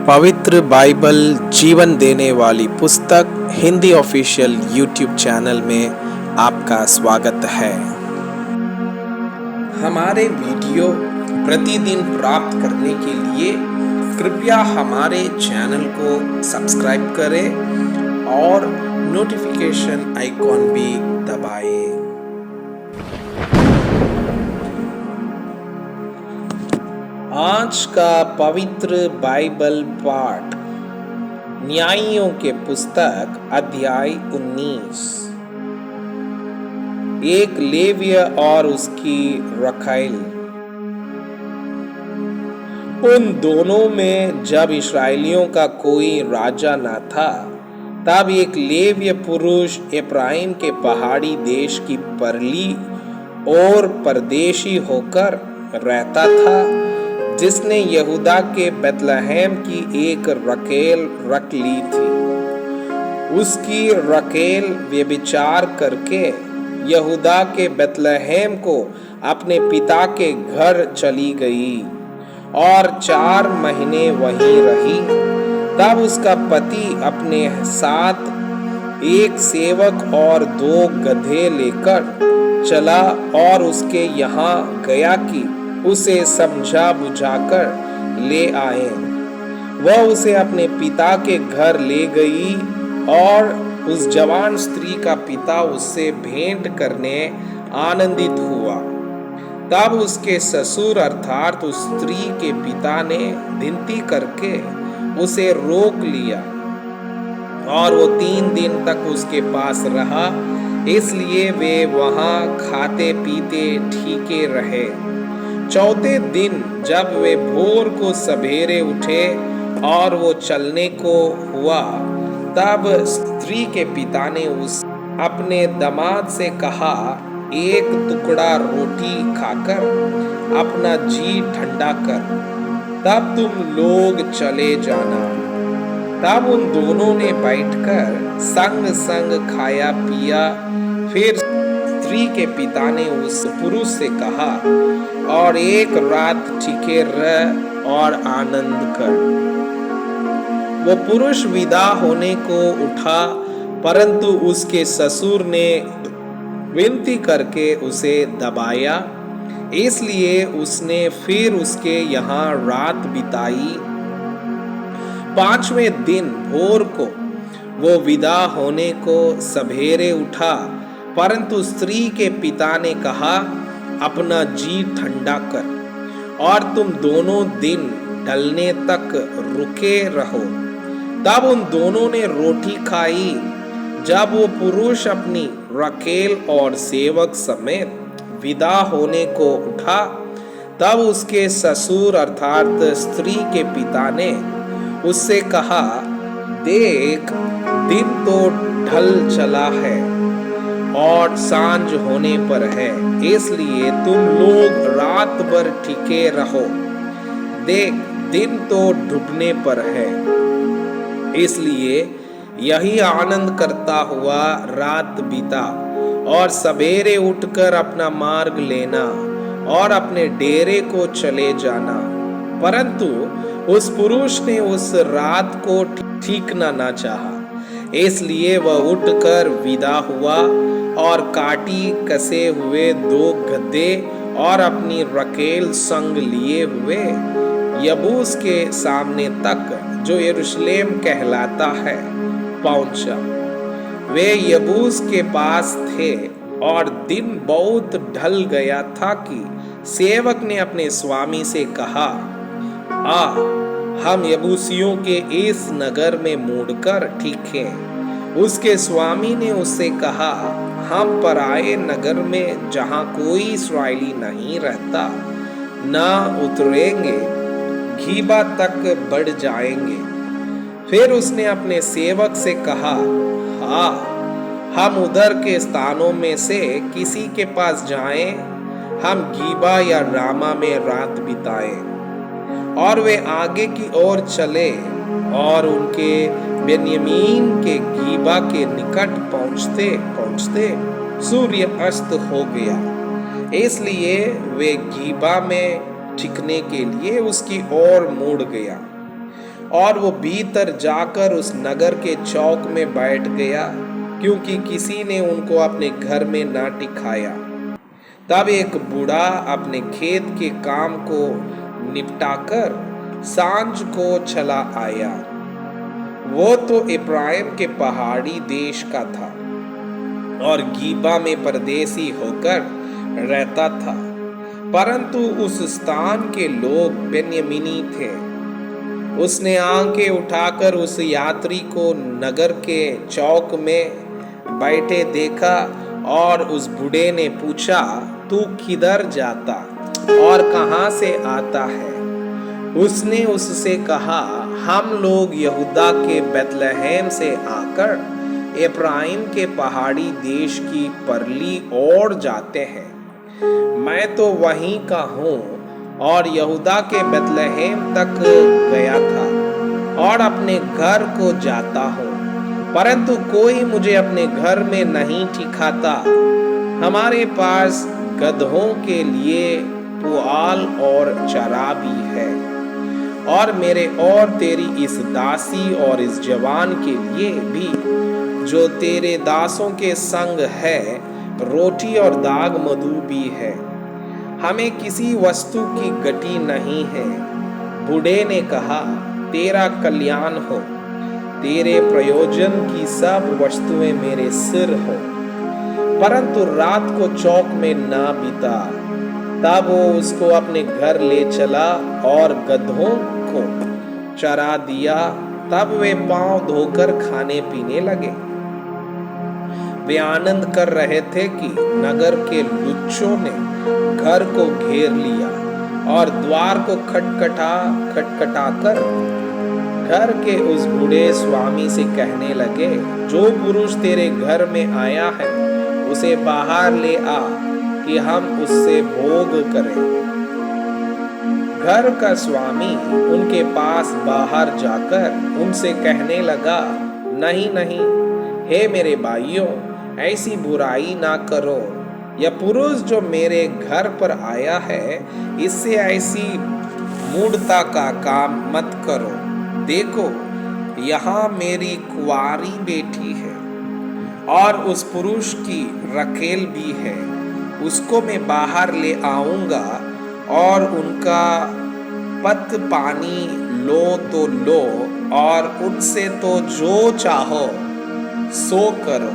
पवित्र बाइबल जीवन देने वाली पुस्तक हिंदी ऑफिशियल यूट्यूब चैनल में आपका स्वागत है। हमारे वीडियो प्रतिदिन प्राप्त करने के लिए कृपया हमारे चैनल को सब्सक्राइब करें और नोटिफिकेशन आइकॉन भी दबाएं। आज का पवित्र बाइबल पाठ न्यायियों के पुस्तक अध्याय 19। एक लेविय और उसकी रखैल। उन दोनों में जब इस्राएलियों का कोई राजा न था, तब एक लेविय पुरुष एफ्राइम के पहाड़ी देश की परली और परदेशी होकर रहता था, जिसने यहूदा के बेतलहम की एक रकेल रख ली थी। उसकी रकेल व्यभिचार करके यहूदा के बेतलहम को अपने पिता के घर चली गई और 4 महीने वहीं रही। तब उसका पति अपने साथ एक सेवक और 2 गधे लेकर चला और उसके यहाँ गया कि उसे समझा बुझाकर ले आए। वह उसे अपने पिता के घर ले गई और उस जवान स्त्री का पिता उससे भेंट करने आनंदित हुआ। तब उसके ससुर अर्थात उस स्त्री के पिता ने विनती करके उसे रोक लिया और वो 3 दिन तक उसके पास रहा। इसलिए वे वहां खाते पीते ठीके रहे। 4 दिन जब वे भोर को सवेरे उठे और वो चलने को हुआ, तब स्त्री के पिता ने उस अपने दामाद से कहा, एक टुकड़ा रोटी खाकर अपना जी ठंडा कर, तब तुम लोग चले जाना। तब उन दोनों ने बैठकर संग संग खाया पिया। फिर स्त्री के पिता ने उस पुरुष से कहा, और एक रात टिके रह और आनंद कर। वो पुरुष विदा होने को उठा, परंतु उसके ससुर ने विनती करके उसे दबाया। इसलिए उसने फिर उसके यहाँ रात बिताई। 5वें दिन भोर को वो विदा होने को सवेरे उठा, परंतु स्त्री के पिता ने कहा, अपना जी ठंडा कर और तुम दोनों दिन ढलने तक रुके रहो। तब उन दोनों ने रोटी खाई। जब वो पुरुष अपनी रकेल और सेवक समेत विदा होने को उठा, तब उसके ससुर अर्थात स्त्री के पिता ने उससे कहा, देख, दिन तो ढल चला है और सांझ होने पर है, इसलिए तुम लोग रात भर टिके रहो। देख, दिन तो डूबने पर है, इसलिए यही आनंद करता हुआ रात बीता और सवेरे उठकर अपना मार्ग लेना और अपने डेरे को चले जाना। परंतु उस पुरुष ने उस रात को ठीकना न चाहा, इसलिए वह उठकर विदा हुआ और काटी कसे हुए 2 गधे और अपनी रकेल संग लिए हुए यबूस के सामने तक, जो यरूशलेम कहलाता है, पहुंचा। वे यबूस के पास थे और दिन बहुत ढल गया था कि सेवक ने अपने स्वामी से कहा, आ, हम यबूसियों के इस नगर में मुड़कर ठीकें। उसके स्वामी ने उससे कहा, हम पराए नगर में जहां कोई इस्राएली नहीं रहता न उतरेंगे, घीबा तक बढ़ जाएंगे। फिर उसने अपने सेवक से कहा, हाँ, हम उधर के स्थानों में से किसी के पास जाएं, हम घीबा या रामा में रात बिताएं। और वे आगे की ओर चले और उनके बेन्यामीन के घीबा के निकट पहुंचते पहुंचते सूर्य अस्त हो गया। इसलिए वे घीबा में ठिकने के लिए उसकी ओर मुड़ गया। और वो भीतर जाकर उस नगर के चौक में बैठ गया, क्योंकि किसी ने उनको अपने घर में ना टिकाया। तब एक बूढ़ा अपने खेत के काम को निपटाकर सांझ को चला आया। वो तो इब्राहिम के पहाड़ी देश का था और गीबा में परदेसी होकर रहता था, परंतु उस स्थान के लोग बेन्यामीनी थे। उसने आंखें उठाकर उस यात्री को नगर के चौक में बैठे देखा और उस बूढ़े ने पूछा, तू किधर जाता और कहाँ से आता है? उसने उससे कहा, हम लोग यहूदा के बैतलहम से आकर इब्राहिम के पहाड़ी देश की परली ओर जाते हैं। मैं तो वहीं का हूँ और यहूदा के बैतलहम तक गया था और अपने घर को जाता हूँ, परंतु कोई मुझे अपने घर में नहीं ठिकाता। हमारे पास गधों के लिए पुआल और चारा भी है, और मेरे और तेरी इस दासी और इस जवान के लिए भी, जो तेरे दासों के संग है, रोटी और दाग मधु भी है। हमें किसी वस्तु की गति नहीं है। बूढ़े ने कहा, तेरा कल्याण हो, तेरे प्रयोजन की सब वस्तुएं मेरे सिर हो। परंतु रात को चौक में ना बिता। तब वो उसको अपने घर ले चला और गधों को चरा दिया। तब वे पांव धोकर खाने पीने लगे। वे आनंद कर रहे थे कि नगर के लुच्चों ने घर को घेर लिया और द्वार को खटखटा कर घर के उस बूढ़े स्वामी से कहने लगे, जो पुरुष तेरे घर में आया है उसे बाहर ले आ कि हम उससे भोग करें। घर का स्वामी उनके पास बाहर जाकर उनसे कहने लगा, नहीं नहीं, हे मेरे भाइयों, ऐसी बुराई ना करो। यह पुरुष जो मेरे घर पर आया है, इससे ऐसी मूढ़ता का काम मत करो। देखो, यहाँ मेरी कुंवारी बेटी है और उस पुरुष की रखेल भी है। उसको मैं बाहर ले आऊंगा और उनका पत पानी लो तो लो और उनसे तो जो चाहो सो करो,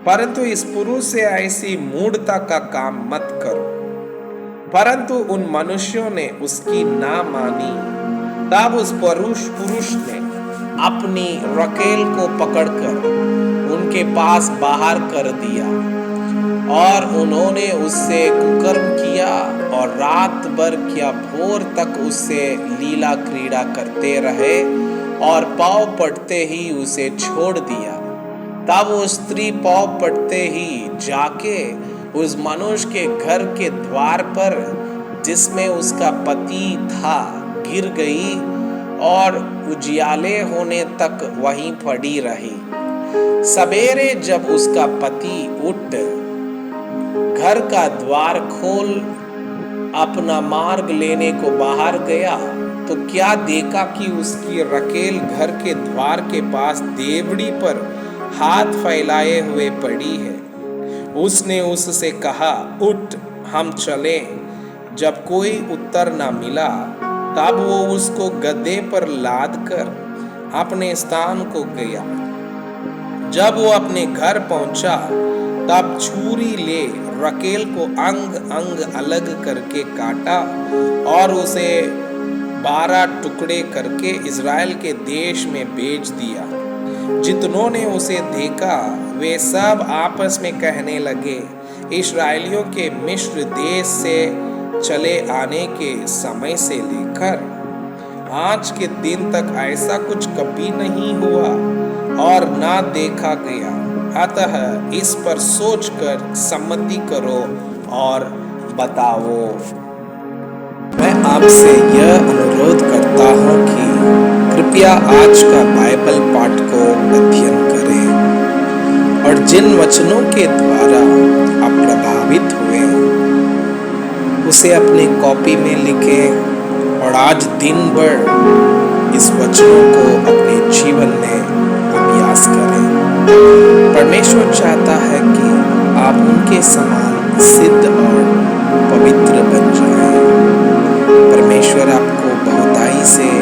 परंतु इस पुरुष से ऐसी मूढ़ता का काम मत करो। परंतु उन मनुष्यों ने उसकी ना मानी। तब उस पुरुष ने अपनी रकेल को पकड़कर उनके पास बाहर कर दिया और उन्होंने उससे कुकर्म किया और रात भर क्या भोर तक उससे लीला क्रीड़ा करते रहे और पाँव पड़ते ही उसे छोड़ दिया। तब वो स्त्री पाँव पड़ते ही जाके उस मनुष्य के घर के द्वार पर, जिसमें उसका पति था, गिर गई और उजियाले होने तक वहीं पड़ी रही। सवेरे जब उसका पति उठ घर का द्वार खोल अपना मार्ग लेने को बाहर गया, तो क्या देखा कि उसकी रकेल घर के द्वार के पास देवड़ी पर हाथ फैलाए हुए पड़ी है। उसने उससे कहा, उठ, हम चलें। जब कोई उत्तर न मिला, तब वो उसको गधे पर लाद कर अपने स्थान को गया। जब वो अपने घर पहुंचा, तब छुरी ले रकेल को अंग अंग अलग करके काटा और उसे 12 टुकड़े करके इज़राइल के देश में बेच दिया। जितनों ने उसे देखा, वे सब आपस में कहने लगे, इस्राएलियों के मिस्र देश से चले आने के समय से लेकर आज के दिन तक ऐसा कुछ कभी नहीं हुआ और ना देखा गया। अतः इस पर सोचकर सम्मति करो और बताओ। मैं आपसे यह अनुरोध करता हूँ कि कृपया आज का बाइबल पाठ को अध्ययन करें और जिन वचनों के द्वारा आप प्रभावित हुए उसे अपने कॉपी में लिखें और आज दिन भर इस वचनों को अपने जीवन में अभ्यास करें। परमेश्वर चाहता है कि आप उनके समान सिद्ध और पवित्र बन जाएं। परमेश्वर आपको बहुताई से